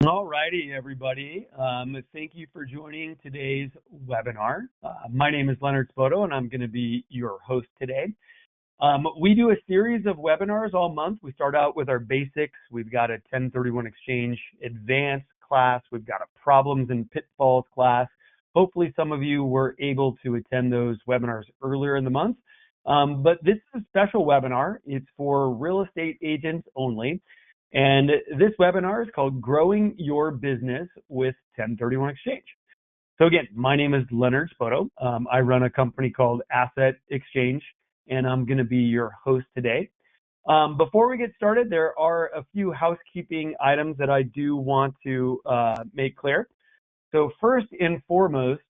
All righty, everybody. Thank you for joining today's webinar. My name is Leonard Spoto, and I'm going to be your host today. We do a series of webinars all month. We start out with our basics. We've got a 1031 exchange advanced class. We've got a problems and pitfalls class. Hopefully, some of you were able to attend those webinars earlier in the month. But this is a special webinar. It's for real estate agents only. And this webinar is called Growing Your Business with 1031 Exchange. So again, my name is Leonard Spoto. I run a company called Asset Exchange, and I'm going to be your host today. Before we get started, there are a few housekeeping items that I do want to make clear. So first and foremost,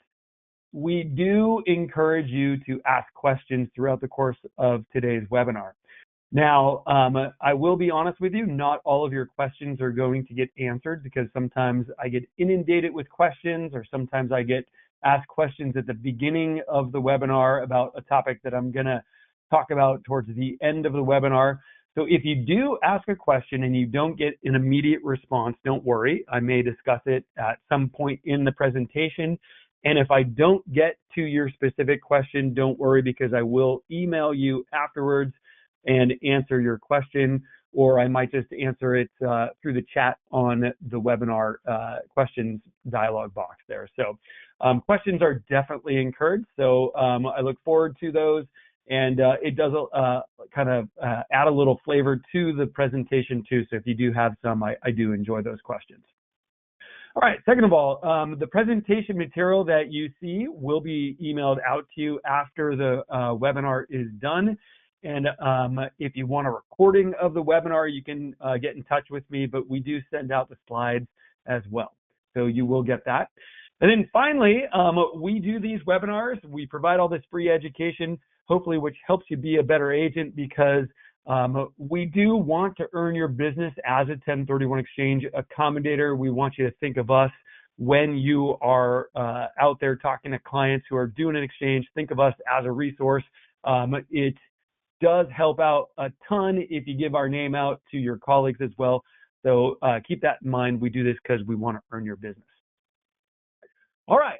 we do encourage you to ask questions throughout the course of today's webinar. Now, I will be honest with you, not all of your questions are going to get answered because sometimes I get inundated with questions, or sometimes I get asked questions at the beginning of the webinar about a topic that I'm going to talk about towards the end of the webinar. So if you do ask a question and you don't get an immediate response, don't worry. I may discuss it at some point in the presentation. And if I don't get to your specific question, don't worry, because I will email you afterwards and answer your question, or I might just answer it through the chat on the webinar questions dialog box there. So questions are definitely encouraged. So I look forward to those, and it does kind of add a little flavor to the presentation too. So if you do have some, I do enjoy those questions. All right, second of all, the presentation material that you see will be emailed out to you after the webinar is done. And if you want a recording of the webinar, you can get in touch with me, but we do send out the slides as well. So you will get that. And then finally, we do these webinars. We provide all this free education, hopefully, which helps you be a better agent, because we do want to earn your business as a 1031 exchange accommodator. We want you to think of us when you are out there talking to clients who are doing an exchange. Think of us as a resource. It does help out a ton if you give our name out to your colleagues as well. So keep that in mind. We do this because we want to earn your business. All right.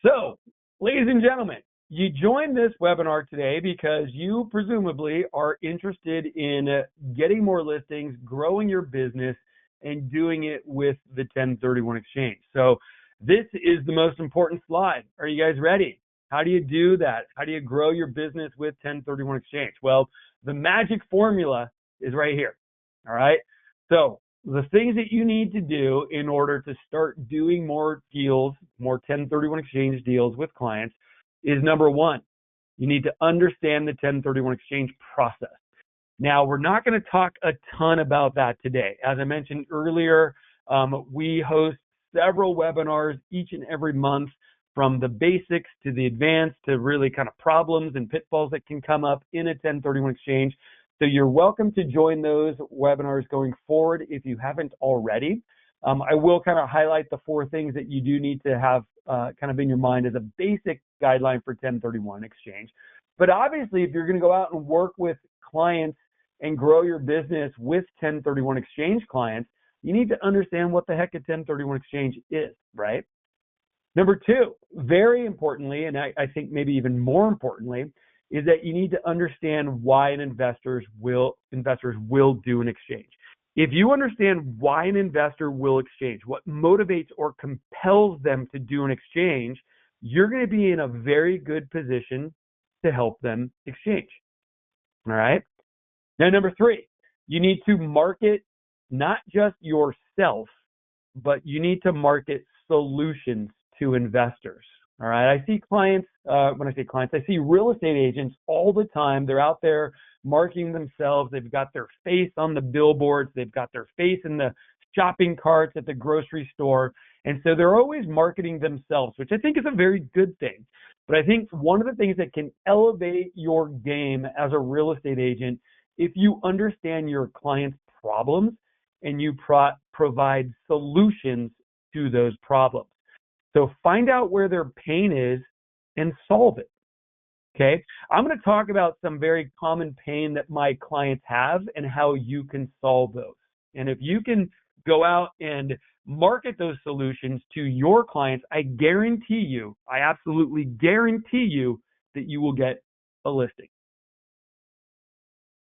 So, ladies and gentlemen, you joined this webinar today because you presumably are interested in getting more listings, growing your business, and doing it with the 1031 exchange. So this is the most important slide. Are you guys ready? How do you do that? How do you grow your business with 1031 exchange? Well, the magic formula is right here. All right. So the things that you need to do in order to start doing more deals, more 1031 exchange deals with clients, is number one, you need to understand the 1031 exchange process. Now, we're not going to talk a ton about that today. As I mentioned earlier, we host several webinars each and every month, from the basics to the advanced to really kind of problems and pitfalls that can come up in a 1031 exchange. So you're welcome to join those webinars going forward if you haven't already. I will kind of highlight the 4 things that you do need to have kind of in your mind as a basic guideline for 1031 exchange. But obviously, if you're going to go out and work with clients and grow your business with 1031 exchange clients, you need to understand what the heck a 1031 exchange is, right? Number 2, very importantly, and I think maybe even more importantly, is that you need to understand why investors will do an exchange. If you understand why an investor will exchange, what motivates or compels them to do an exchange, you're going to be in a very good position to help them exchange. All right. Now, number 3, you need to market not just yourself, but you need to market solutions to investors. All right. I see clients, when I say clients, I see real estate agents all the time. They're out there marketing themselves. They've got their face on the billboards. They've got their face in the shopping carts at the grocery store. And so they're always marketing themselves, which I think is a very good thing. But I think one of the things that can elevate your game as a real estate agent, if you understand your client's problems and you provide solutions to those problems. So find out where their pain is and solve it. Okay, I'm going to talk about some very common pain that my clients have and how you can solve those. And if you can go out and market those solutions to your clients, I guarantee you, I absolutely guarantee you that you will get a listing.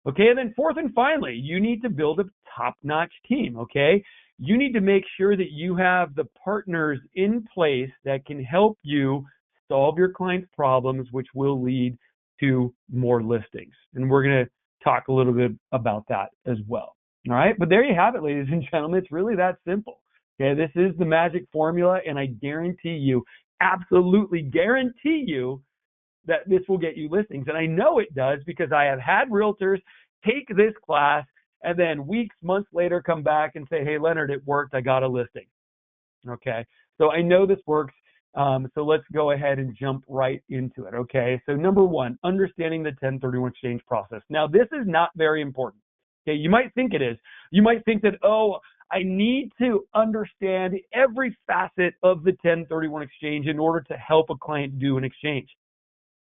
Okay, and then fourth and finally, you need to build a top-notch team, okay? You need to make sure that you have the partners in place that can help you solve your clients' problems, which will lead to more listings. And we're going to talk a little bit about that as well. All right, but there you have it, ladies and gentlemen. It's really that simple. Okay, this is the magic formula, and I guarantee you, absolutely guarantee you, that this will get you listings. And I know it does because I have had realtors take this class and then weeks, months later come back and say, hey, Leonard, it worked. I got a listing. Okay, so I know this works. So let's go ahead and jump right into it. Okay, so number one, understanding the 1031 exchange process. Now, this is not very important. Okay, you might think it is. You might think that, oh, I need to understand every facet of the 1031 exchange in order to help a client do an exchange.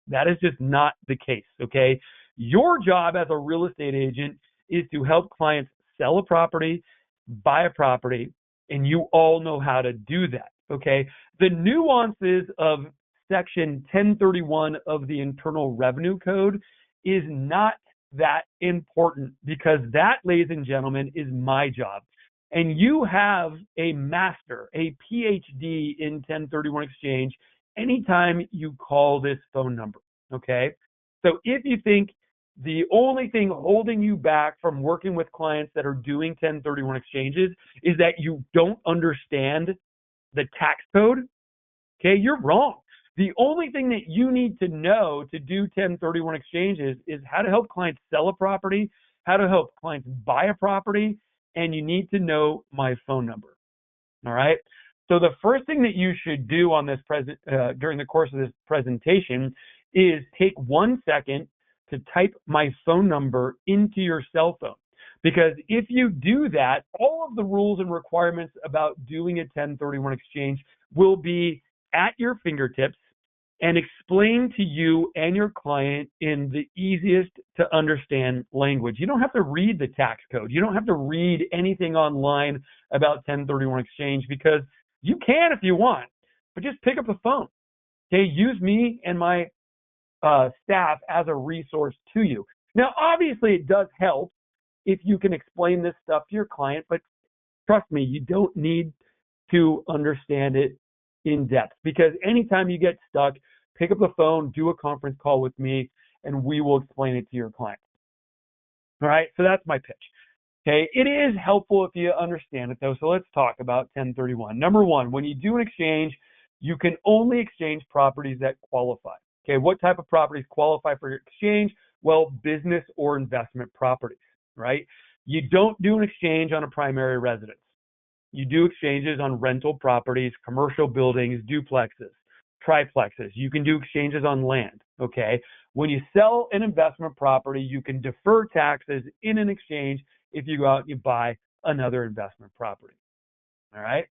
That is just not the case, okay? Your job as a real estate agent is to help clients sell a property, buy a property, and you all know how to do that, okay? The nuances of Section 1031 of the Internal Revenue Code is not that important because that, ladies and gentlemen, is my job. And you have a master, a PhD in 1031 exchange anytime you call this phone number, okay? So if you think the only thing holding you back from working with clients that are doing 1031 exchanges is that you don't understand the tax code, okay, you're wrong. The only thing that you need to know to do 1031 exchanges is how to help clients sell a property, how to help clients buy a property, and you need to know my phone number, all right? So the first thing that you should do on this during the course of this presentation is take 1 second to type my phone number into your cell phone. Because if you do that, all of the rules and requirements about doing a 1031 exchange will be at your fingertips and explained to you and your client in the easiest to understand language. You don't have to read the tax code. You don't have to read anything online about 1031 exchange because you can if you want, but just pick up the phone. Okay, use me and my staff as a resource to you. Now, obviously, it does help if you can explain this stuff to your client, but trust me, you don't need to understand it in depth because anytime you get stuck, pick up the phone, do a conference call with me, and we will explain it to your client. All right, so that's my pitch. Okay, it is helpful if you understand it though, so let's talk about 1031. Number one, when you do an exchange, you can only exchange properties that qualify. Okay, what type of properties qualify for your exchange? Well, business or investment properties, right? You don't do an exchange on a primary residence. You do exchanges on rental properties, commercial buildings, duplexes, triplexes. You can do exchanges on land, okay? When you sell an investment property, you can defer taxes in an exchange if you go out and you buy another investment property, all right?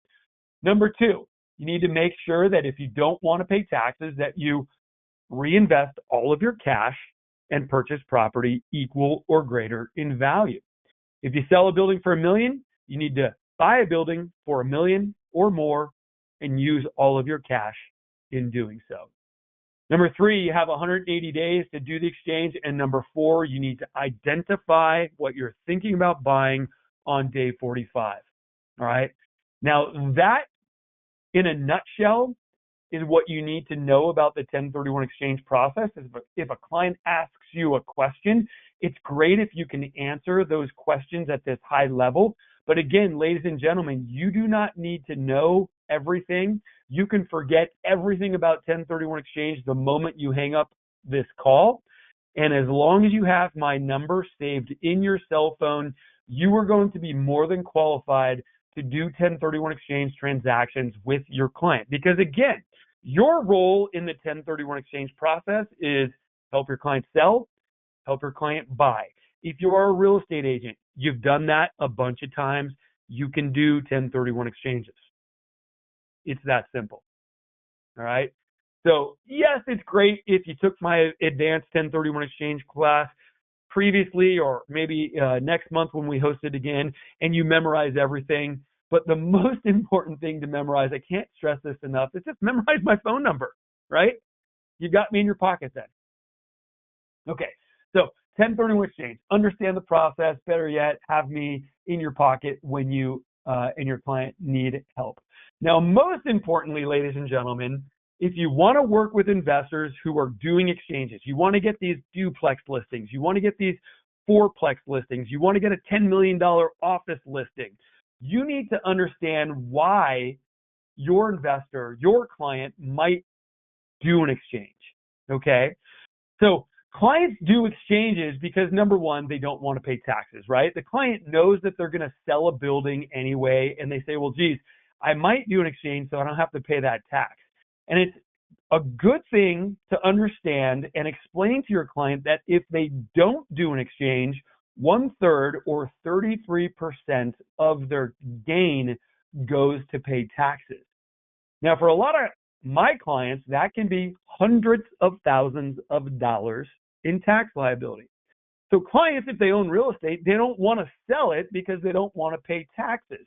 Number two, you need to make sure that if you don't want to pay taxes, that you reinvest all of your cash and purchase property equal or greater in value. If you sell a building for $1 million, you need to buy a building for $1 million or more and use all of your cash in doing so. Number three, you have 180 days to do the exchange. And number four, you need to identify what you're thinking about buying on day 45. All right. Now, that in a nutshell is what you need to know about the 1031 exchange process. If a client asks you a question, it's great if you can answer those questions at this high level. But again, ladies and gentlemen, you do not need to know everything. You can forget everything about 1031 exchange the moment you hang up this call. And as long as you have my number saved in your cell phone, you are going to be more than qualified to do 1031 exchange transactions with your client. Because again, your role in the 1031 exchange process is help your client sell, help your client buy. If you are a real estate agent, you've done that a bunch of times, you can do 1031 exchanges. It's that simple. All right. So yes, it's great if you took my advanced 1031 exchange class previously, or maybe next month when we host it again, and you memorize everything. But the most important thing to memorize, I can't stress this enough, is just memorize my phone number, right? You got me in your pocket then. Okay, so 1031 exchange. Understand the process. Better yet, have me in your pocket when you and your client need help. Now, most importantly, ladies and gentlemen, if you want to work with investors who are doing exchanges, you want to get these duplex listings, you want to get these fourplex listings, you want to get a $10 million office listing, you need to understand why your investor, your client might do an exchange, okay? So clients do exchanges because, number one, they don't want to pay taxes, right? The client knows that they're going to sell a building anyway, and they say, well, geez, I might do an exchange so I don't have to pay that tax. And it's a good thing to understand and explain to your client that if they don't do an exchange, 1/3 or 33% of their gain goes to pay taxes. Now, for a lot of my clients, that can be hundreds of thousands of dollars in tax liability. So clients, if they own real estate, they don't want to sell it because they don't want to pay taxes.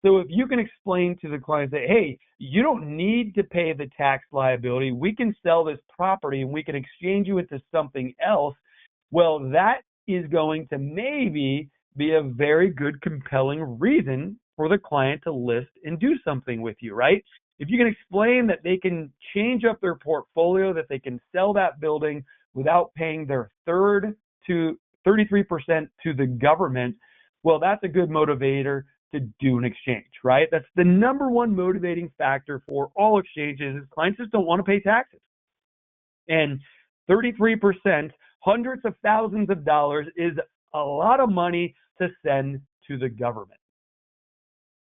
So if you can explain to the client that, hey, you don't need to pay the tax liability, we can sell this property and we can exchange you into something else, well, that is going to maybe be a very good, compelling reason for the client to list and do something with you, right? If you can explain that they can change up their portfolio, that they can sell that building without paying their 33% to the government, well, that's a good motivator to do an exchange, right? That's the number one motivating factor for all exchanges is clients just don't want to pay taxes. And 33%, hundreds of thousands of dollars is a lot of money to send to the government.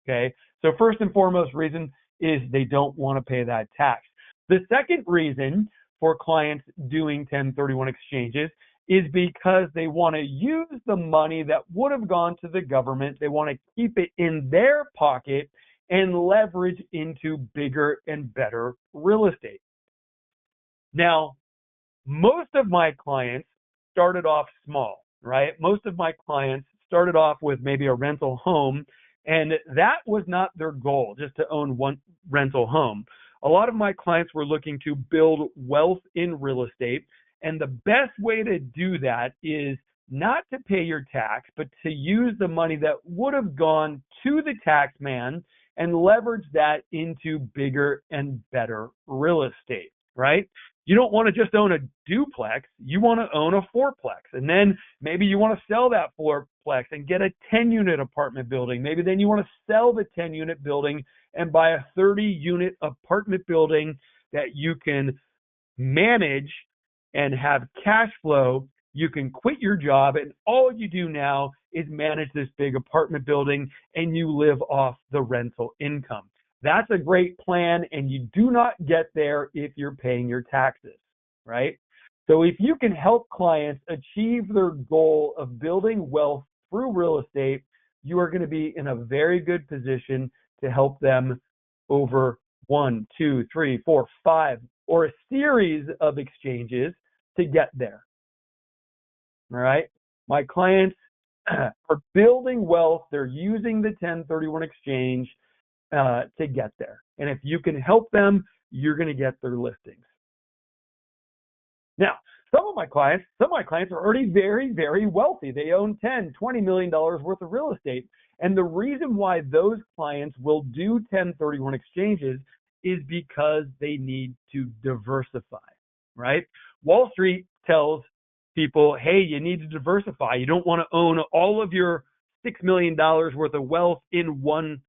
Okay, so first and foremost reason is they don't want to pay that tax. The second reason for clients doing 1031 exchanges is because they want to use the money that would have gone to the government. They want to keep it in their pocket and leverage into bigger and better real estate. Now, most of my clients started off small, right? Most of my clients started off with maybe a rental home, and that was not their goal, just to own one rental home. A lot of my clients were looking to build wealth in real estate, and the best way to do that is not to pay your tax, but to use the money that would have gone to the tax man and leverage that into bigger and better real estate, right? You don't want to just own a duplex, you want to own a fourplex. And then maybe you want to sell that fourplex and get a 10-unit apartment building. Maybe then you want to sell the 10-unit building and buy a 30-unit apartment building that you can manage and have cash flow. You can quit your job and all you do now is manage this big apartment building and you live off the rental income. That's a great plan, and you do not get there if you're paying your taxes, right? So if you can help clients achieve their goal of building wealth through real estate, you are going to be in a very good position to help them over 1, 2, 3, 4, 5, or a series of exchanges to get there. All right? My clients are building wealth. They're using the 1031 exchange to get there. And if you can help them, you're going to get their listings. Now, some of my clients are already very, very wealthy. They own $10, $20 million worth of real estate. And the reason why those clients will do 1031 exchanges is because they need to diversify, right? Wall Street tells people, hey, you need to diversify. You don't want to own all of your $6 million worth of wealth in one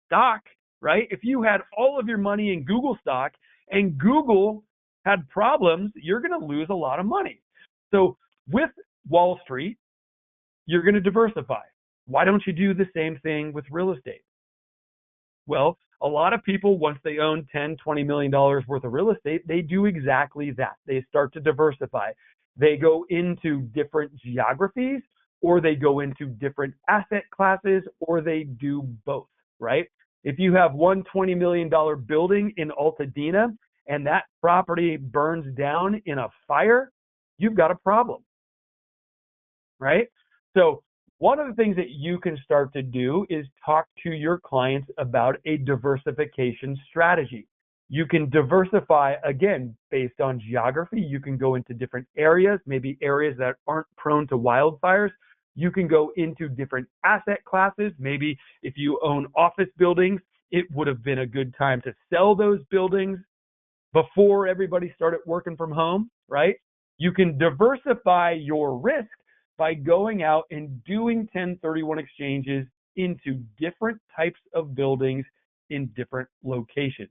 stock, right? If you had all of your money in Google stock and Google had problems, you're going to lose a lot of money. So with Wall Street, you're going to diversify. Why don't you do the same thing with real estate? Well, a lot of people, once they own $10, $20 million worth of real estate, they do exactly that. They start to diversify. They go into different geographies, or they go into different asset classes, or they do both, right? If you have one $20 million building in Altadena and that property burns down in a fire, you've got a problem, right? So one of the things that you can start to do is talk to your clients about a diversification strategy. You can diversify, again, based on geography. You can go into different areas, maybe areas that aren't prone to wildfires. You can go into different asset classes. Maybe if you own office buildings, it would have been a good time to sell those buildings before everybody started working from home, right? You can diversify your risk by going out and doing 1031 exchanges into different types of buildings in different locations.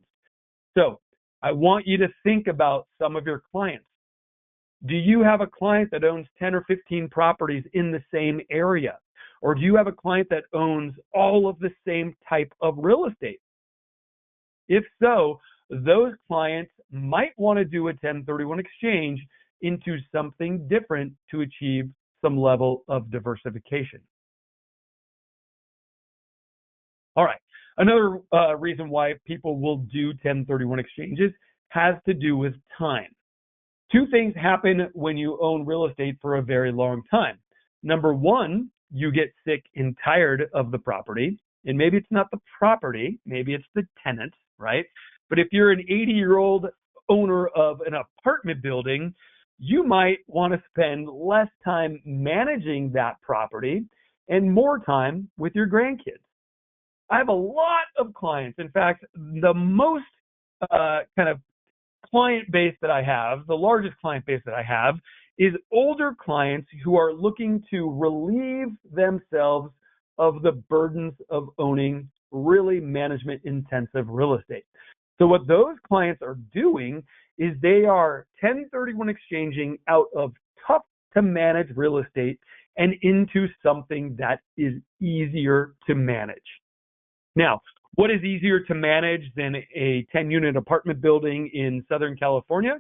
So I want you to think about some of your clients. Do you have a client that owns 10 or 15 properties in the same area? Or do you have a client that owns all of the same type of real estate? If so, those clients might want to do a 1031 exchange into something different to achieve some level of diversification. All right. Another reason why people will do 1031 exchanges has to do with time. Two things happen when you own real estate for a very long time. Number one, you get sick and tired of the property. And maybe it's not the property, maybe it's the tenant, right? But if you're an 80-year-old owner of an apartment building, you might want to spend less time managing that property and more time with your grandkids. I have a lot of clients. In fact, the most kind of client base that I have, the largest client base that I have, is older clients who are looking to relieve themselves of the burdens of owning really management-intensive real estate. So what those clients are doing is they are 1031 exchanging out of tough to manage real estate and into something that is easier to manage. Now, what is easier to manage than a 10-unit apartment building in Southern California?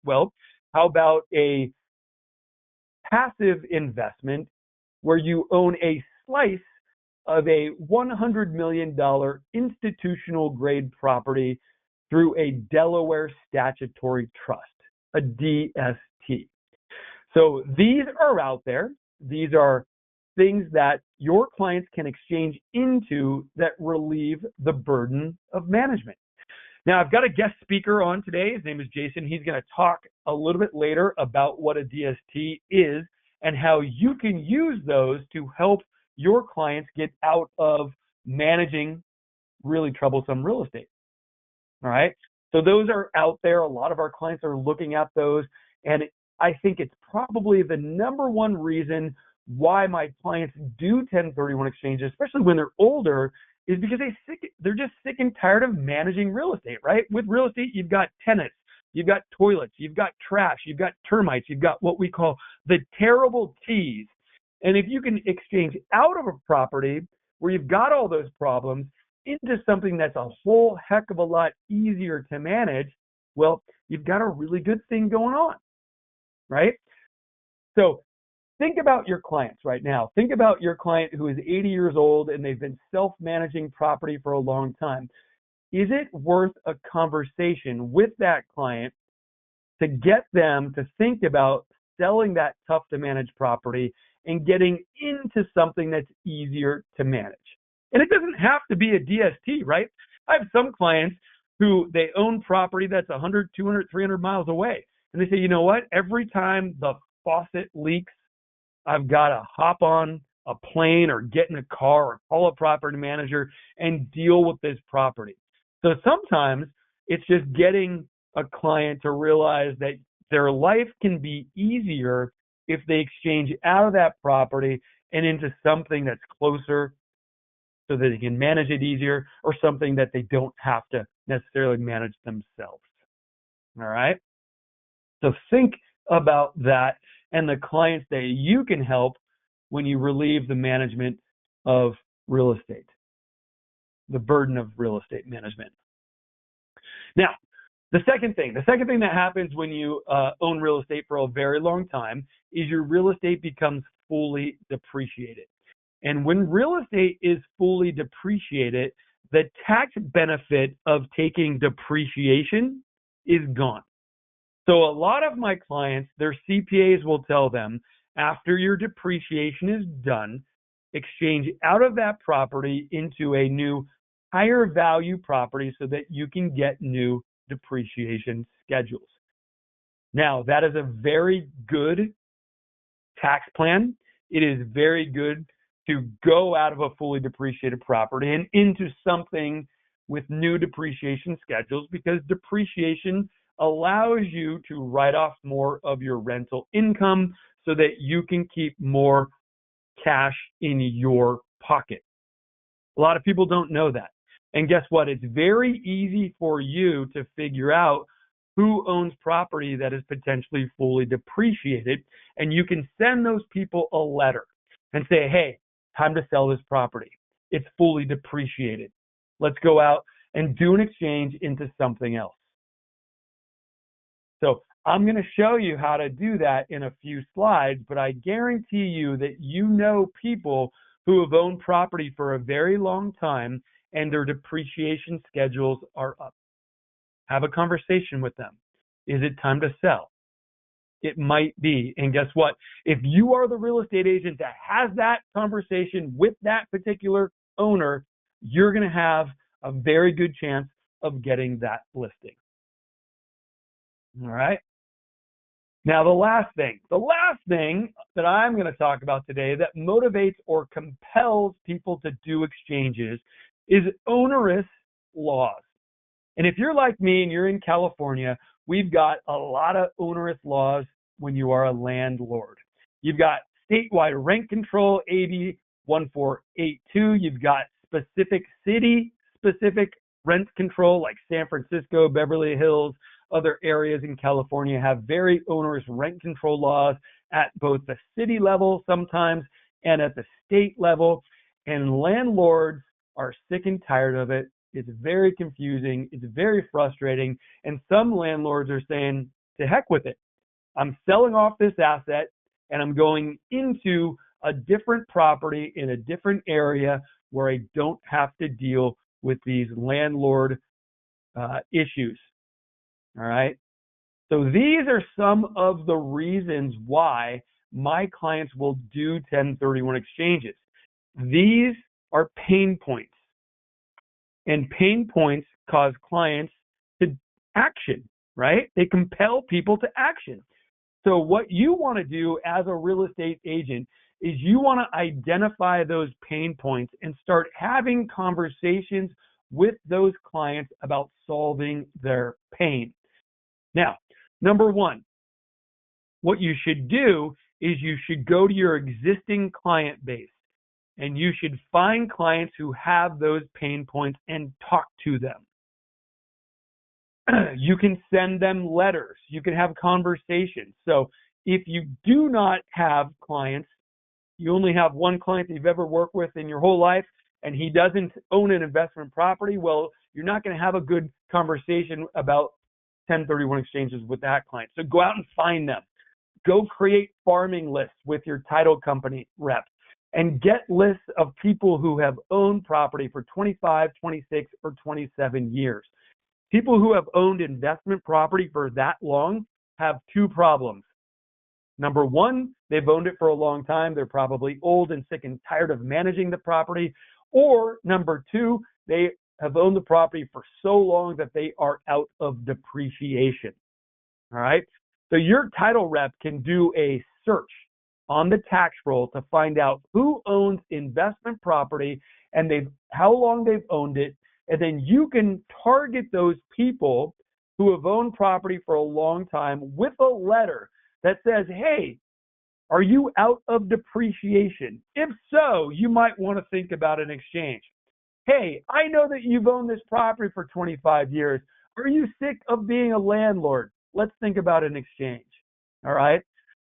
Well, how about a passive investment where you own a slice of a $100 million institutional grade property through a Delaware statutory trust, a DST. So these are out there. These are things that your clients can exchange into that relieve the burden of management. Now, I've got a guest speaker on today. His name is Jason. He's going to talk a little bit later about what a DST is and how you can use those to help your clients get out of managing really troublesome real estate. All right. So those are out there. A lot of our clients are looking at those. And I think it's probably the number one reason why my clients do 1031 exchanges, especially when they're older, is because they're just sick and tired of managing real estate, right? With real estate, you've got tenants, you've got toilets, you've got trash, you've got termites, you've got what we call the terrible T's. And if you can exchange out of a property where you've got all those problems into something that's a whole heck of a lot easier to manage, well, you've got a really good thing going on, right? So think about your clients right now. Think about your client who is 80 years old and they've been self-managing property for a long time. Is it worth a conversation with that client to get them to think about selling that tough to manage property and getting into something that's easier to manage? And it doesn't have to be a DST, right? I have some clients who they own property that's 100, 200, 300 miles away. And they say, you know what? Every time the faucet leaks, I've got to hop on a plane or get in a car or call a property manager and deal with this property. So sometimes it's just getting a client to realize that their life can be easier if they exchange out of that property and into something that's closer so that they can manage it easier, or something that they don't have to necessarily manage themselves. All right? So think about that and the clients that you can help when you relieve the management of real estate, the burden of real estate management. Now, the second thing that happens when you own real estate for a very long time is your real estate becomes fully depreciated. And when real estate is fully depreciated, the tax benefit of taking depreciation is gone. So a lot of my clients, their CPAs will tell them, after your depreciation is done, exchange out of that property into a new higher value property so that you can get new depreciation schedules. Now, that is a very good tax plan. It is very good to go out of a fully depreciated property and into something with new depreciation schedules, because depreciation allows you to write off more of your rental income so that you can keep more cash in your pocket. A lot of people don't know that. And guess what? It's very easy for you to figure out who owns property that is potentially fully depreciated. And you can send those people a letter and say, hey, time to sell this property. It's fully depreciated. Let's go out and do an exchange into something else. So I'm going to show you how to do that in a few slides, but I guarantee you that you know people who have owned property for a very long time and their depreciation schedules are up. Have a conversation with them. Is it time to sell? It might be. And guess what? If you are the real estate agent that has that conversation with that particular owner, you're going to have a very good chance of getting that listing. All right. Now, the last thing that I'm going to talk about today that motivates or compels people to do exchanges is onerous laws. And if you're like me and you're in California, we've got a lot of onerous laws when you are a landlord. You've got statewide rent control, AB 1482. You've got specific city-specific rent control like San Francisco, Beverly Hills. Other areas in California have very onerous rent control laws at both the city level sometimes and at the state level. And landlords are sick and tired of it. It's very confusing. It's very frustrating. And some landlords are saying, to heck with it. I'm selling off this asset and I'm going into a different property in a different area where I don't have to deal with these landlord issues. All right. So these are some of the reasons why my clients will do 1031 exchanges. These are pain points. And pain points cause clients to action, right? They compel people to action. So what you want to do as a real estate agent is you want to identify those pain points and start having conversations with those clients about solving their pain. Now, number one, what you should do is you should go to your existing client base and you should find clients who have those pain points and talk to them. You can send them letters. You can have conversations. So if you do not have clients, you only have one client that you've ever worked with in your whole life, and he doesn't own an investment property, well, you're not going to have a good conversation about 1031 exchanges with that client. So go out and find them. Go create farming lists with your title company reps and get lists of people who have owned property for 25, 26, or 27 years. People who have owned investment property for that long have two problems. Number one, they've owned it for a long time. They're probably old and sick and tired of managing the property. Or number two, they have owned the property for so long that they are out of depreciation. All right. So your title rep can do a search on the tax roll to find out who owns investment property and how long they've owned it. And then you can target those people who have owned property for a long time with a letter that says, hey, are you out of depreciation? If so, you might want to think about an exchange. Hey, I know that you've owned this property for 25 years. Are you sick of being a landlord? Let's think about an exchange. All right.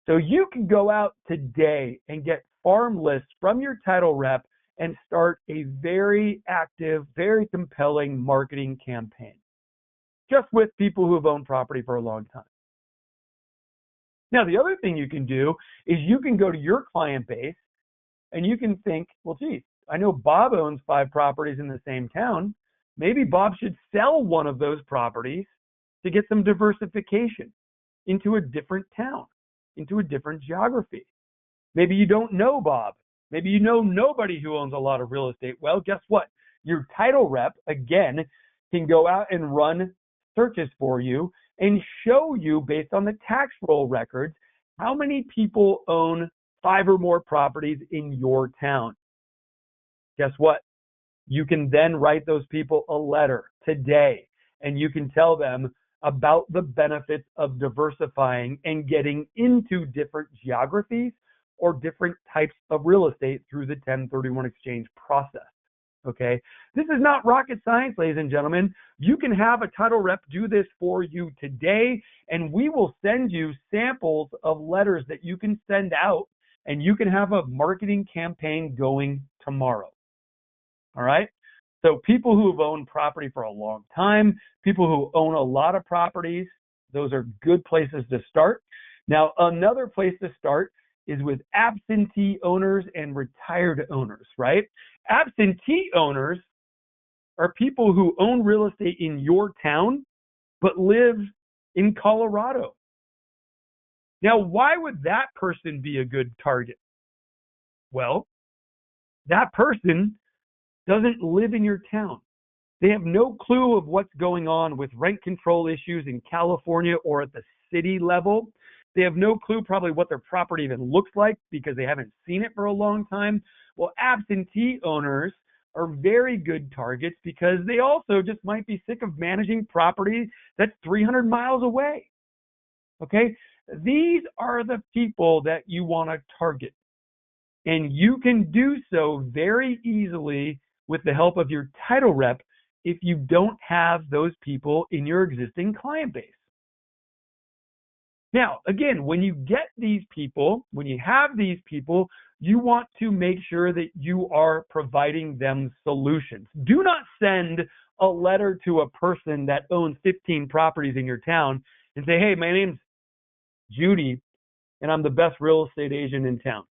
So you can go out today and get farm lists from your title rep and start a very active, very compelling marketing campaign just with people who have owned property for a long time. Now, the other thing you can do is you can go to your client base and you can think, well, geez, I know Bob owns 5 properties in the same town. Maybe Bob should sell one of those properties to get some diversification into a different town, into a different geography. Maybe you don't know Bob. Maybe you know nobody who owns a lot of real estate. Well, guess what? Your title rep, again, can go out and run searches for you and show you, based on the tax roll records, how many people own 5 or more properties in your town. Guess what? You can then write those people a letter today, and you can tell them about the benefits of diversifying and getting into different geographies or different types of real estate through the 1031 exchange process. Okay? This is not rocket science, ladies and gentlemen. You can have a title rep do this for you today, and we will send you samples of letters that you can send out, and you can have a marketing campaign going tomorrow. All right? So people who have owned property for a long time, people who own a lot of properties, those are good places to start. Now, another place to start is with absentee owners and retired owners, right? Absentee owners are people who own real estate in your town, but live in Colorado. Now, why would that person be a good target? Well, that person doesn't live in your town. They have no clue of what's going on with rent control issues in California or at the city level. They have no clue probably what their property even looks like because they haven't seen it for a long time. Well, absentee owners are very good targets because they also just might be sick of managing property that's 300 miles away. Okay? These are the people that you want to target. And you can do so very easily with the help of your title rep if you don't have those people in your existing client base. Now, again, when you get these people, when you have these people, you want to make sure that you are providing them solutions. Do not send a letter to a person that owns 15 properties in your town and say, hey, my name's Judy, and I'm the best real estate agent in town.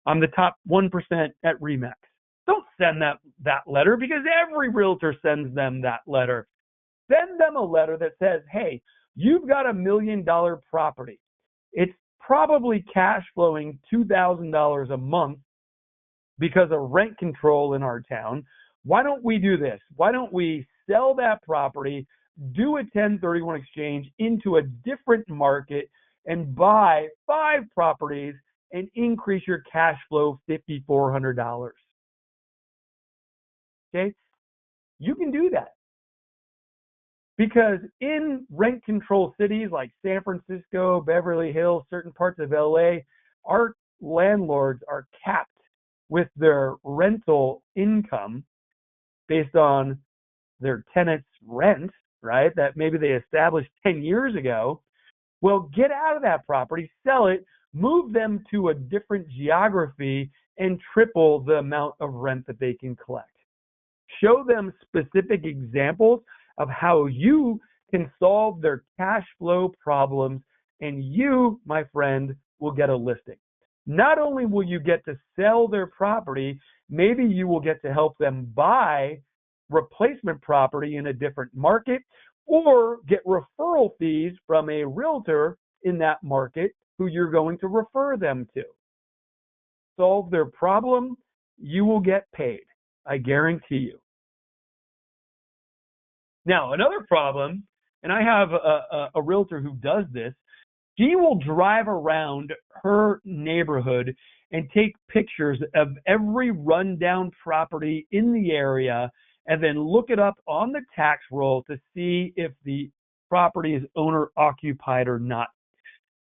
I'm the top 1% at RE/MAX. Don't send that letter because every realtor sends them that letter. Send them a letter that says, hey, you've got $1 million property. It's probably cash flowing $2,000 a month because of rent control in our town. Why don't we do this? Why don't we sell that property, do a 1031 exchange into a different market, and buy 5 properties and increase your cash flow $5,400. Okay? You can do that. Because in rent control cities like San Francisco, Beverly Hills, certain parts of LA, our landlords are capped with their rental income based on their tenants' rent, right? That maybe they established 10 years ago. Well, get out of that property, sell it, move them to a different geography, and triple the amount of rent that they can collect. Show them specific examples of how you can solve their cash flow problems, and you, my friend, will get a listing. Not only will you get to sell their property, maybe you will get to help them buy replacement property in a different market or get referral fees from a realtor in that market who you're going to refer them to. Solve their problem, you will get paid. I guarantee you. Now, another problem, and I have a realtor who does this, she will drive around her neighborhood and take pictures of every rundown property in the area and then look it up on the tax roll to see if the property is owner occupied or not.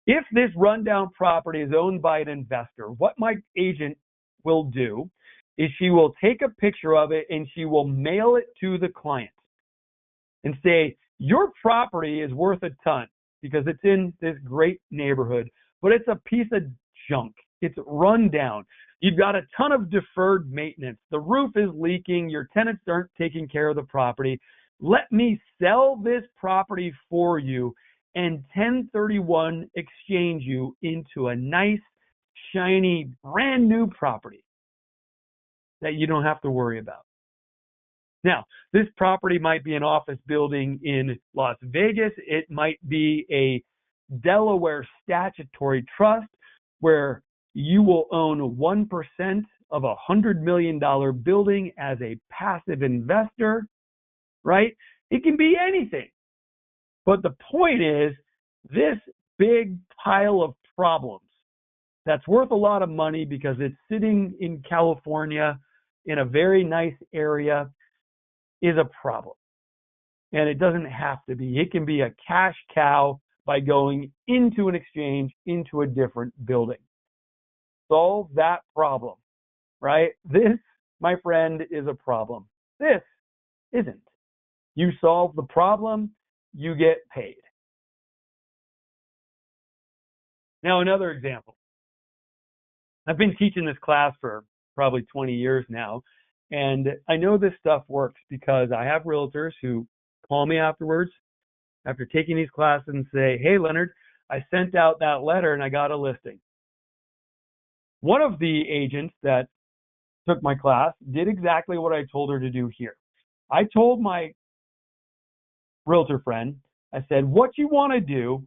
If this rundown property is owned by an investor, what my agent will do is she will take a picture of it and she will mail it to the client and say, your property is worth a ton because it's in this great neighborhood, but it's a piece of junk. It's run down. You've got a ton of deferred maintenance. The roof is leaking. Your tenants aren't taking care of the property. Let me sell this property for you and 1031 exchange you into a nice, shiny, brand new property that you don't have to worry about. Now, this property might be an office building in Las Vegas. It might be a Delaware statutory trust where you will own 1% of a $100 million building as a passive investor, right? It can be anything. But the point is, this big pile of problems that's worth a lot of money because it's sitting in California in a very nice area is a problem. And it doesn't have to be. It can be a cash cow by going into an exchange, into a different building. Solve that problem, right? This, my friend, is a problem. This isn't. You solve the problem, you get paid. Now, another example. I've been teaching this class for probably 20 years now, and I know this stuff works because I have realtors who call me afterwards after taking these classes and say, hey, Leonard, I sent out that letter and I got a listing. One of the agents that took my class did exactly what I told her to do here. I told my realtor friend, I said, what you want to do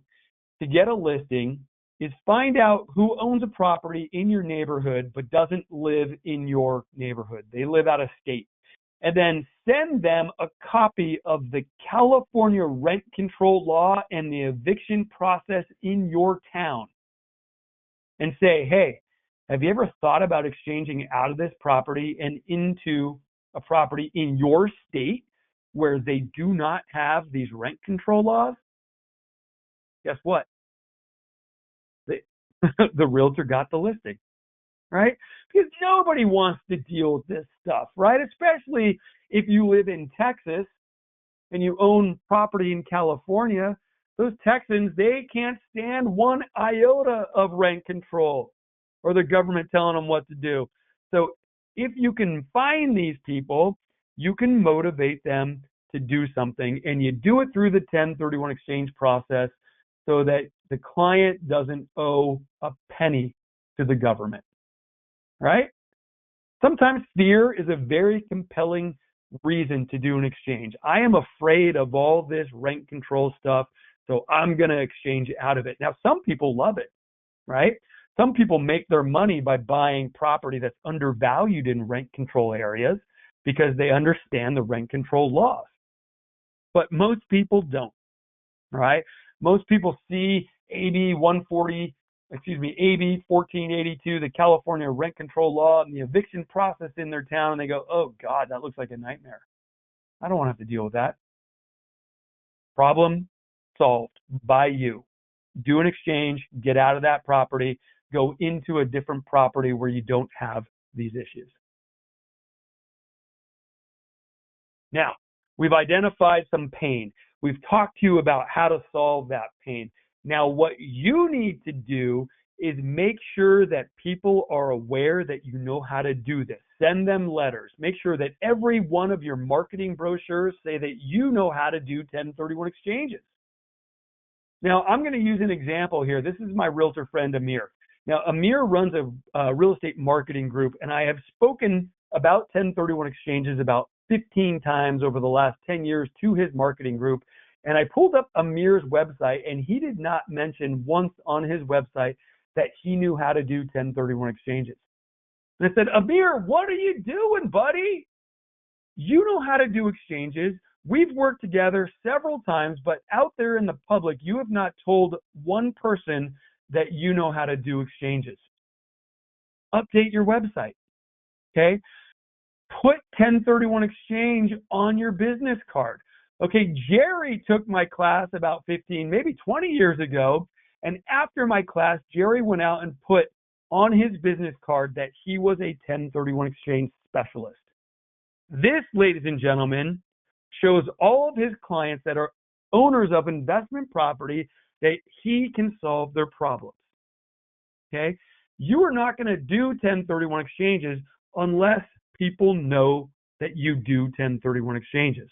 to get a listing is find out who owns a property in your neighborhood but doesn't live in your neighborhood. They live out of state. And then send them a copy of the California rent control law and the eviction process in your town. And say, hey, have you ever thought about exchanging out of this property and into a property in your state where they do not have these rent control laws? Guess what? The realtor got the listing, right? Because nobody wants to deal with this stuff, right? Especially if you live in Texas and you own property in California. Those Texans, they can't stand one iota of rent control or the government telling them what to do. So if you can find these people, you can motivate them to do something, and you do it through the 1031 exchange process so that the client doesn't owe a penny to the government, right? Sometimes fear is a very compelling reason to do an exchange. I am afraid of all this rent control stuff, so I'm going to exchange out of it. Now, some people love it, right? Some people make their money by buying property that's undervalued in rent control areas because they understand the rent control laws. But most people don't, right? Most people see AB 1482, the California rent control law and the eviction process in their town, and they go, oh God, that looks like a nightmare. I don't want to have to deal with that. Problem solved by you. Do an exchange, get out of that property, go into a different property where you don't have these issues. Now, we've identified some pain. We've talked to you about how to solve that pain. Now, what you need to do is make sure that people are aware that you know how to do this. Send them letters. Make sure that every one of your marketing brochures say that you know how to do 1031 exchanges. Now, I'm going to use an example here. This is my realtor friend, Amir. Now, Amir runs a real estate marketing group, and I have spoken about 1031 exchanges about 15 times over the last 10 years to his marketing group. And I pulled up Amir's website, and he did not mention once on his website that he knew how to do 1031 exchanges. And I said, Amir, what are you doing, buddy? You know how to do exchanges. We've worked together several times, but out there in the public, you have not told one person that you know how to do exchanges. Update your website, okay? Put 1031 exchange on your business card. Okay, Jerry took my class about 15, maybe 20 years ago, and after my class, Jerry went out and put on his business card that he was a 1031 exchange specialist. This, ladies and gentlemen, shows all of his clients that are owners of investment property that he can solve their problems. Okay? You are not going to do 1031 exchanges unless people know that you do 1031 exchanges.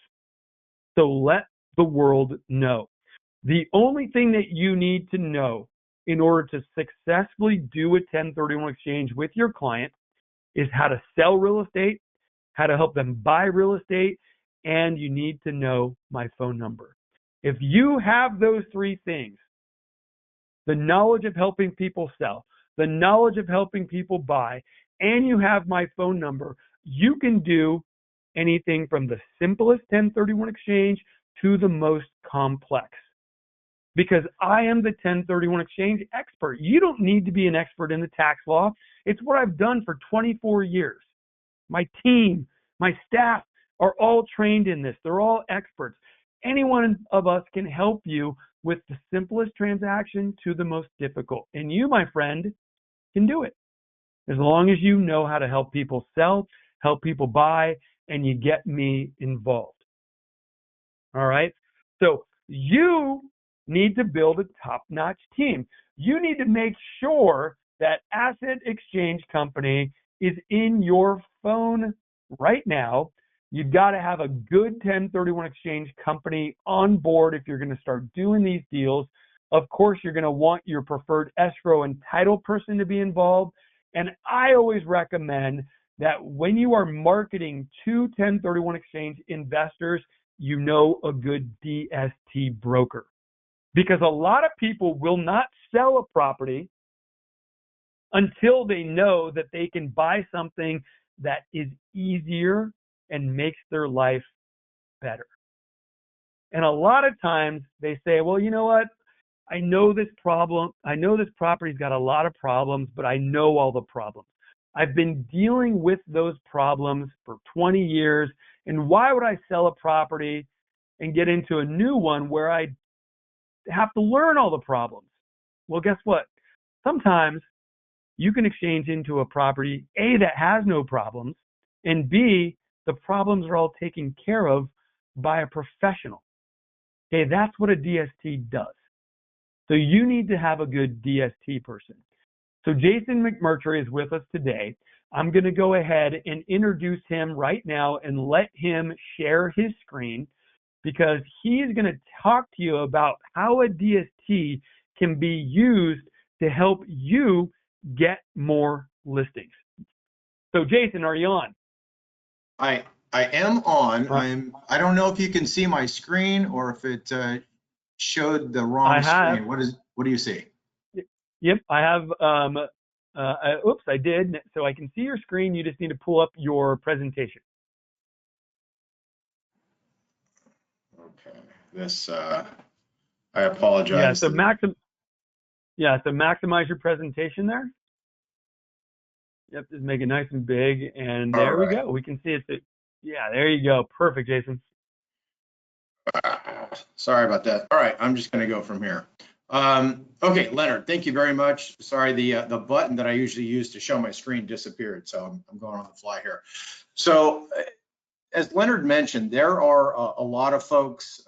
So let the world know. The only thing that you need to know in order to successfully do a 1031 exchange with your client is how to sell real estate, how to help them buy real estate, and you need to know my phone number. If you have those three things, the knowledge of helping people sell, the knowledge of helping people buy, and you have my phone number, you can do anything from the simplest 1031 exchange to the most complex. Because I am the 1031 exchange expert. You don't need to be an expert in the tax law. It's what I've done for 24 years. My team, my staff are all trained in this. They're all experts. Any one of us can help you with the simplest transaction to the most difficult. And you, my friend, can do it. As long as you know how to help people sell, help people buy, and you get me involved. All right? So you need to build a top-notch team. You need to make sure that Asset Exchange Company is in your phone right now. You've got to have a good 1031 exchange company on board if you're going to start doing these deals. Of course, you're going to want your preferred escrow and title person to be involved. And I always recommend that when you are marketing to 1031 exchange investors, you know a good DST broker. Because a lot of people will not sell a property until they know that they can buy something that is easier and makes their life better. And a lot of times they say, well, you know what? I know this property's got a lot of problems, but I know all the problems. I've been dealing with those problems for 20 years. And why would I sell a property and get into a new one where I have to learn all the problems? Well, guess what? Sometimes you can exchange into a property, A, that has no problems, and B, the problems are all taken care of by a professional. Okay, that's what a DST does. So you need to have a good DST person. So Jason McMurtry is with us today. I'm going to go ahead and introduce him right now and let him share his screen, because he's going to talk to you about how a DST can be used to help you get more listings. So Jason, are you on? I am on. I don't know if you can see my screen or if it showed the wrong screen. What do you see? Yep, I have. Oops, I did. So I can see your screen. You just need to pull up your presentation. Okay. This. I apologize. Yeah. So maximize your presentation there. Yep, just make it nice and big, and there we go. We can see it. Yeah, there you go. Perfect, Jason. Sorry about that. All right, I'm just going to go from here. Okay, Leonard, thank you very much. Sorry, the button that I usually use to show my screen disappeared, so I'm going on the fly here. So, as Leonard mentioned, there are a lot of folks,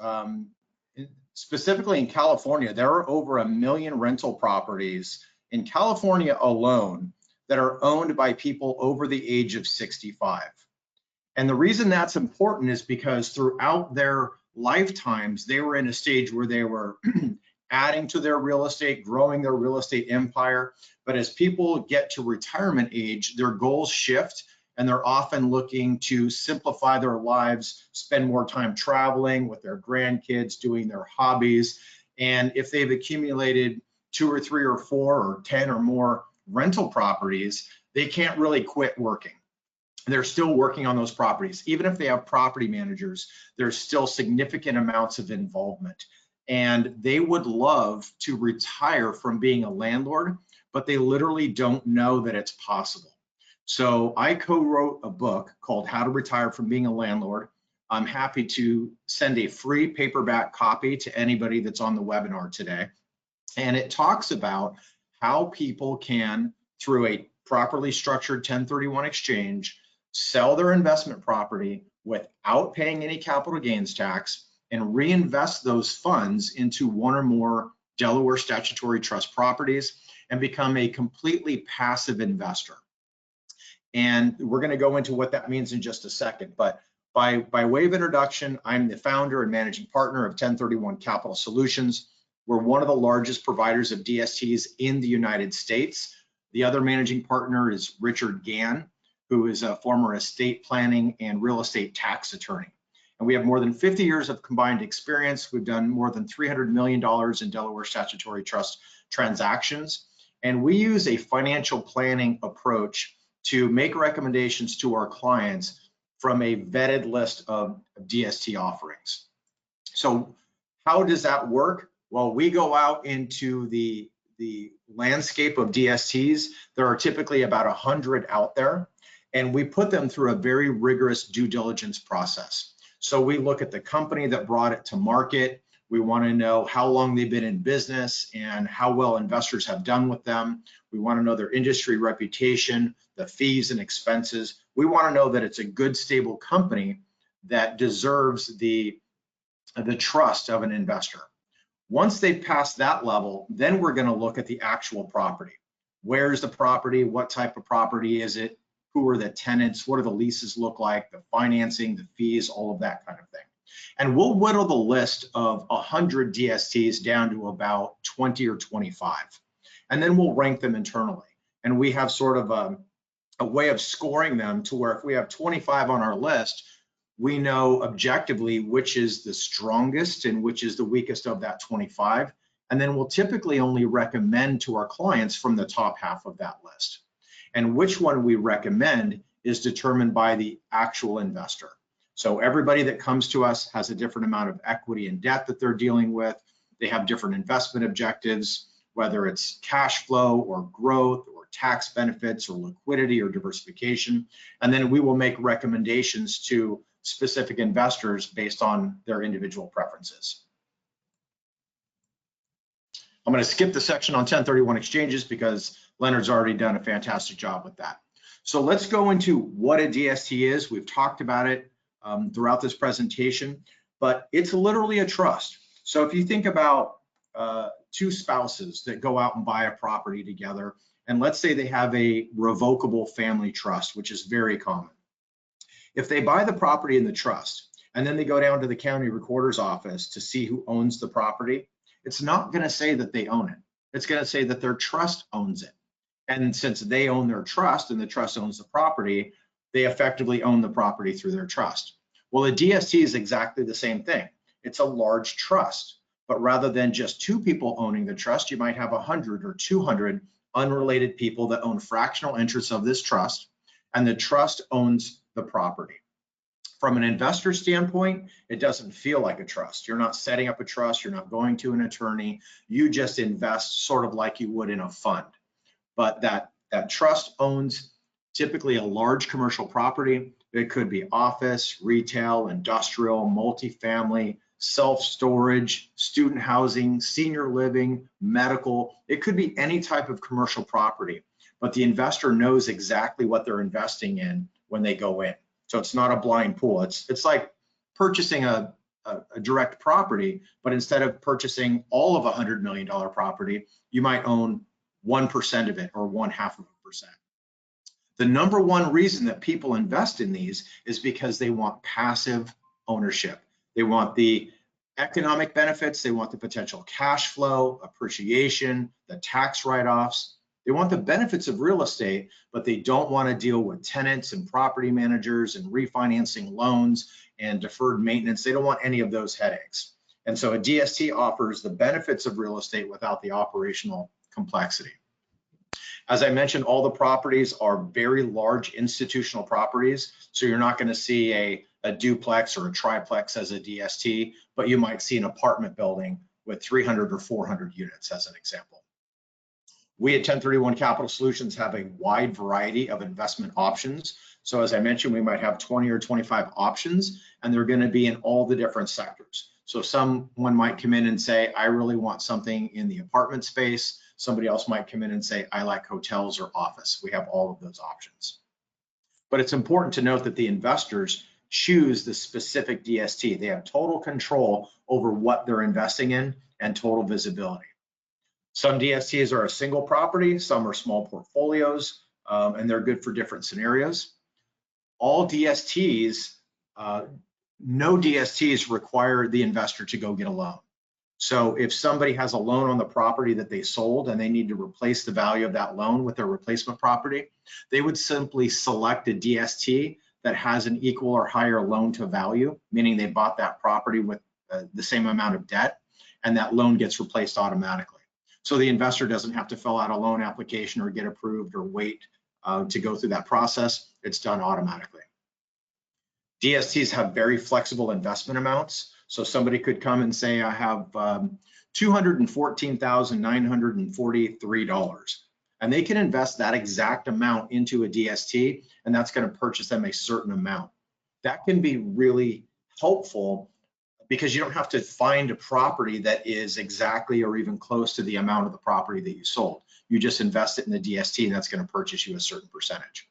specifically in California. There are over 1 million rental properties in California alone that are owned by people over the age of 65. And the reason that's important is because throughout their lifetimes, they were in a stage where they were adding to their real estate, growing their real estate empire. But as people get to retirement age, their goals shift, and they're often looking to simplify their lives, spend more time traveling with their grandkids, doing their hobbies. And if they've accumulated 2 or 3 or 4 or 10 or more rental properties, they can't really quit working. They're still working on those properties. Even if they have property managers, there's still significant amounts of involvement. And they would love to retire from being a landlord, but they literally don't know that it's possible. So I co-wrote a book called How to Retire from Being a Landlord. I'm happy to send a free paperback copy to anybody that's on the webinar today. And it talks about how people can, through a properly structured 1031 exchange, sell their investment property without paying any capital gains tax and reinvest those funds into 1 or more Delaware statutory trust properties and become a completely passive investor. And we're going to go into what that means in just a second. But by way of introduction, I'm the founder and managing partner of 1031 Capital Solutions. We're one of the largest providers of DSTs in the United States. The other managing partner is Richard Gann, who is a former estate planning and real estate tax attorney. And we have more than 50 years of combined experience. We've done more than $300 million in Delaware statutory trust transactions. And we use a financial planning approach to make recommendations to our clients from a vetted list of DST offerings. So how does that work? Well, we go out into the landscape of DSTs. There are typically about 100 out there, and we put them through a very rigorous due diligence process. So we look at the company that brought it to market. We want to know how long they've been in business and how well investors have done with them. We want to know their industry reputation, the fees and expenses. We want to know that it's a good, stable company that deserves the trust of an investor. Once they've passed that level, then we're going to look at the actual property. Where's the property? What type of property is it? Who are the tenants? What do the leases look like? The financing, the fees, all of that kind of thing. And we'll whittle the list of 100 DSTs down to about 20 or 25. And then we'll rank them internally. And we have sort of a way of scoring them to where if we have 25 on our list, we know objectively which is the strongest and which is the weakest of that 25. And then we'll typically only recommend to our clients from the top half of that list. And which one we recommend is determined by the actual investor. So everybody that comes to us has a different amount of equity and debt that they're dealing with. They have different investment objectives, whether it's cash flow or growth or tax benefits or liquidity or diversification. And then we will make recommendations to specific investors based on their individual preferences. I'm going to skip the section on 1031 exchanges because Leonard's already done a fantastic job with that. So let's go into what a DST is. We've talked about it throughout this presentation, but it's literally a trust. So if you think about two spouses that go out and buy a property together, and let's say they have a revocable family trust, which is very common. If they buy the property in the trust, and then they go down to the county recorder's office to see who owns the property, it's not going to say that they own it. It's going to say that their trust owns it. And since they own their trust and the trust owns the property, they effectively own the property through their trust. Well, a DST is exactly the same thing. It's a large trust, but rather than just two people owning the trust, you might have 100 or 200 unrelated people that own fractional interests of this trust, and the trust owns the property. From an investor standpoint, it doesn't feel like a trust. You're not setting up a trust. You're not going to an attorney. You just invest sort of like you would in a fund. But that trust owns typically a large commercial property. It could be office, retail, industrial, multifamily, self-storage, student housing, senior living, medical. It could be any type of commercial property, but the investor knows exactly what they're investing in when they go in. So it's not a blind pool. It's like purchasing a direct property, but instead of purchasing all of $100 million property, you might own 1% of it or 0.5%. The number one reason that people invest in these is because they want passive ownership. They want the economic benefits, they want the potential cash flow, appreciation, the tax write-offs. They want the benefits of real estate, but they don't want to deal with tenants and property managers and refinancing loans and deferred maintenance. They don't want any of those headaches. And so a DST offers the benefits of real estate without the operational complexity. As I mentioned, all the properties are very large institutional properties. So you're not going to see a duplex or a triplex as a DST, but you might see an apartment building with 300 or 400 units as an example. We at 1031 Capital Solutions have a wide variety of investment options. So as I mentioned, we might have 20 or 25 options, and they're going to be in all the different sectors. So someone might come in and say, I really want something in the apartment space. Somebody else might come in and say, I like hotels or office. We have all of those options. But it's important to note that the investors choose the specific DST. They have total control over what they're investing in and total visibility. Some DSTs are a single property, some are small portfolios, and they're good for different scenarios. All DSTs, no DSTs require the investor to go get a loan. So if somebody has a loan on the property that they sold and they need to replace the value of that loan with their replacement property, they would simply select a DST that has an equal or higher loan to value, meaning they bought that property with the same amount of debt, and that loan gets replaced automatically. So the investor doesn't have to fill out a loan application or get approved or wait to go through that process. It's done automatically. DSTs have very flexible investment amounts. So somebody could come and say, I have $214,943. And they can invest that exact amount into a DST, and that's going to purchase them a certain amount. That can be really helpful because you don't have to find a property that is exactly or even close to the amount of the property that you sold. You just invest it in the DST, and that's going to purchase you a certain percentage.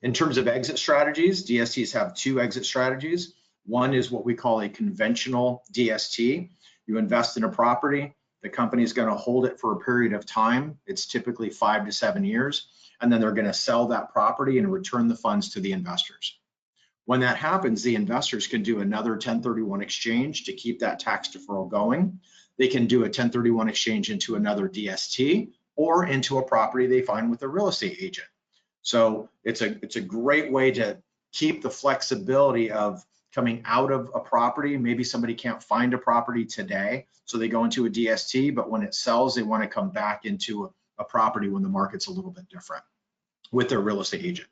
In terms of exit strategies, DSTs have two exit strategies. One is what we call a conventional DST. You invest in a property, the company is going to hold it for a period of time. It's typically 5 to 7 years, and then they're going to sell that property and return the funds to the investors. When that happens, the investors can do another 1031 exchange to keep that tax deferral going. They can do a 1031 exchange into another DST or into a property they find with a real estate agent. So it's a great way to keep the flexibility of coming out of a property. Maybe somebody can't find a property today, so they go into a DST, but when it sells, they want to come back into a property when the market's a little bit different with their real estate agent.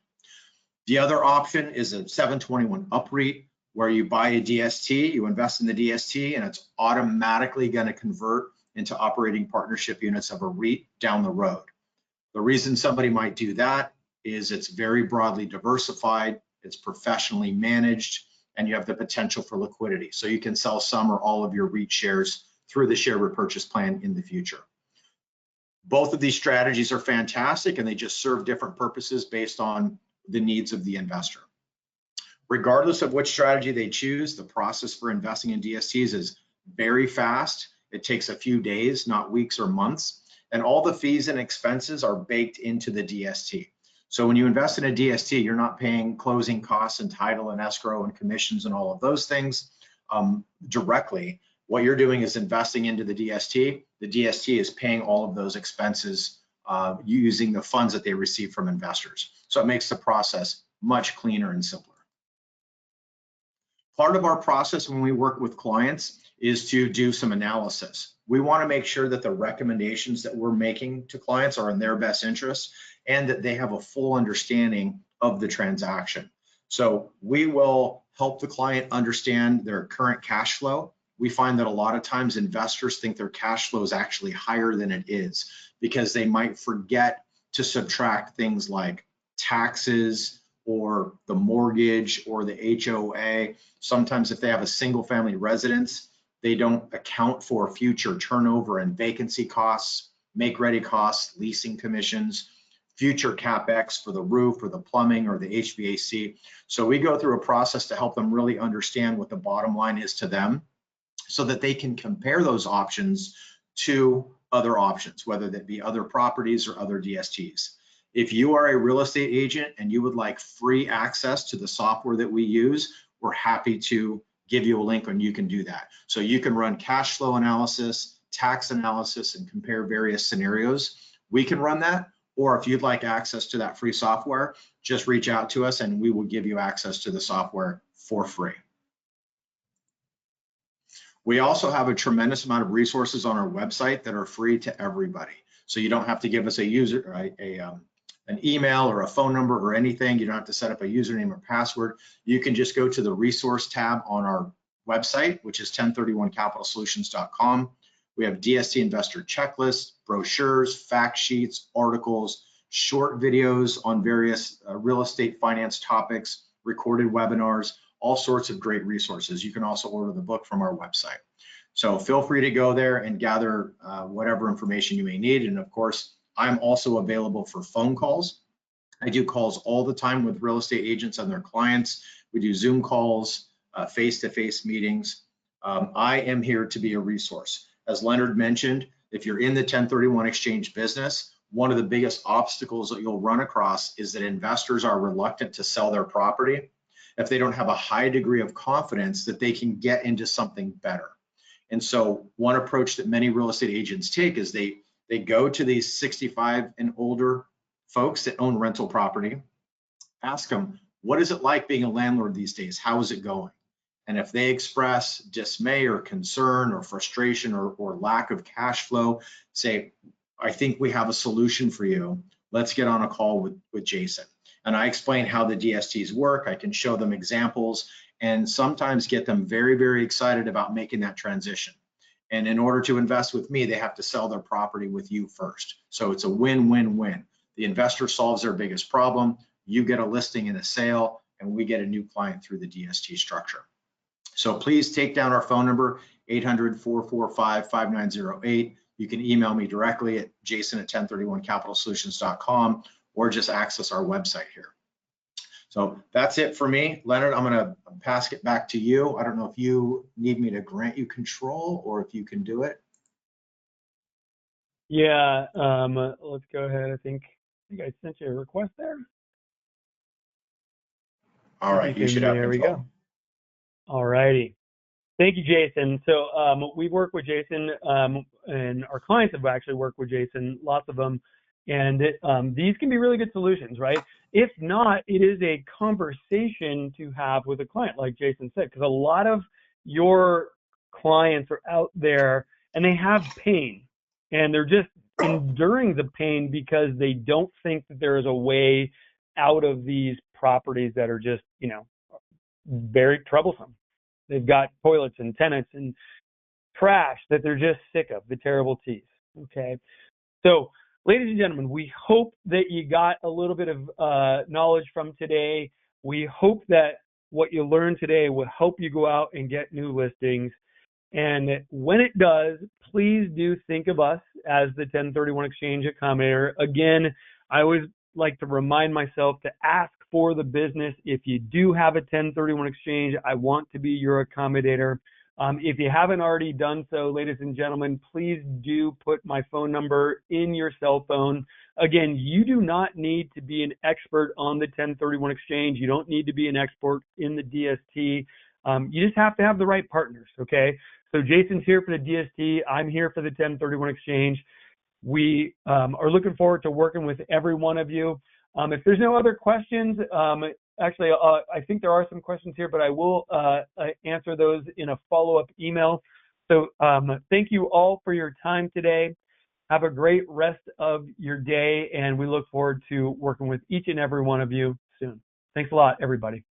The other option is a 721 UPREIT, where you buy a DST, you invest in the DST, and it's automatically going to convert into operating partnership units of a REIT down the road. The reason somebody might do that is it's very broadly diversified, it's professionally managed, and you have the potential for liquidity. So you can sell some or all of your REIT shares through the share repurchase plan in the future. Both of these strategies are fantastic, and they just serve different purposes based on the needs of the investor. Regardless of which strategy they choose, the process for investing in DSTs is very fast. It takes a few days, not weeks or months, and all the fees and expenses are baked into the DST. So when you invest in a DST, you're not paying closing costs and title and escrow and commissions and all of those things directly. What you're doing is investing into the DST. The DST is paying all of those expenses using the funds that they receive from investors. So it makes the process much cleaner and simpler. Part of our process when we work with clients is to do some analysis. We want to make sure that the recommendations that we're making to clients are in their best interest and that they have a full understanding of the transaction. So we will help the client understand their current cash flow. We find that a lot of times investors think their cash flow is actually higher than it is because they might forget to subtract things like taxes or the mortgage or the HOA. Sometimes if they have a single family residence, they don't account for future turnover and vacancy costs, make-ready costs, leasing commissions, future CapEx for the roof or the plumbing or the HVAC. So we go through a process to help them really understand what the bottom line is to them so that they can compare those options to other options, whether that be other properties or other DSTs. If you are a real estate agent and you would like free access to the software that we use, we're happy to give you a link and you can do that. So you can run cash flow analysis, tax analysis, and compare various scenarios. We can run that, or if you'd like access to that free software, just reach out to us and we will give you access to the software for free. We also have a tremendous amount of resources on our website that are free to everybody. So you don't have to give us a user, an email or a phone number or anything. You don't have to set up a username or password. You can just go to the resource tab on our website, which is 1031capitalsolutions.com. We have DST investor checklists, brochures, fact sheets, articles, short videos on various real estate finance topics, recorded webinars, all sorts of great resources. You can also order the book from our website. So feel free to go there and gather whatever information you may need. And of course, I'm also available for phone calls. I do calls all the time with real estate agents and their clients. We do Zoom calls, face-to-face meetings. I am here to be a resource. As Leonard mentioned, if you're in the 1031 exchange business, one of the biggest obstacles that you'll run across is that investors are reluctant to sell their property if they don't have a high degree of confidence that they can get into something better. And so one approach that many real estate agents take is they go to these 65 and older folks that own rental property, ask them, what is it like being a landlord these days? How is it going? And if they express dismay or concern or frustration or lack of cash flow, say, I think we have a solution for you. Let's get on a call with Jason. And I explain how the DSTs work. I can show them examples and sometimes get them very, very excited about making that transition. And in order to invest with me, they have to sell their property with you first. So it's a win-win-win. The investor solves their biggest problem, you get a listing and a sale, and we get a new client through the DST structure. So please take down our phone number, 800-445-5908. You can email me directly at jason@1031capitalsolutions.com or just access our website here. So that's it for me. Leonard, I'm going to pass it back to you. I don't know if you need me to grant you control or if you can do it. Yeah, let's go ahead. I think I sent you a request there. All right, you should have There control. we go. All righty. Thank you, Jason. So we've worked with Jason, and our clients have actually worked with Jason, lots of them, and these can be really good solutions, right? If not, it is a conversation to have with a client, like Jason said, because a lot of your clients are out there and they have pain, and they're just enduring the pain because they don't think that there is a way out of these properties that are just, very troublesome. They've got toilets and tenants and trash that they're just sick of, the terrible teeth. Okay. So, ladies and gentlemen, we hope that you got a little bit of knowledge from today. We hope that what you learned today will help you go out and get new listings. And when it does, please do think of us as the 1031 exchange accommodator. Again, I always like to remind myself to ask for the business. If you do have a 1031 exchange, I want to be your accommodator. If you haven't already done so, ladies and gentlemen, please do put my phone number in your cell phone. Again, you do not need to be an expert on the 1031 exchange. You don't need to be an expert in the DST. You just have to have the right partners, okay? So Jason's here for the DST. I'm here for the 1031 exchange. We are looking forward to working with every one of you. If there's no other questions, actually, I think there are some questions here, but I will answer those in a follow-up email. So thank you all for your time today. Have a great rest of your day, and we look forward to working with each and every one of you soon. Thanks a lot, everybody.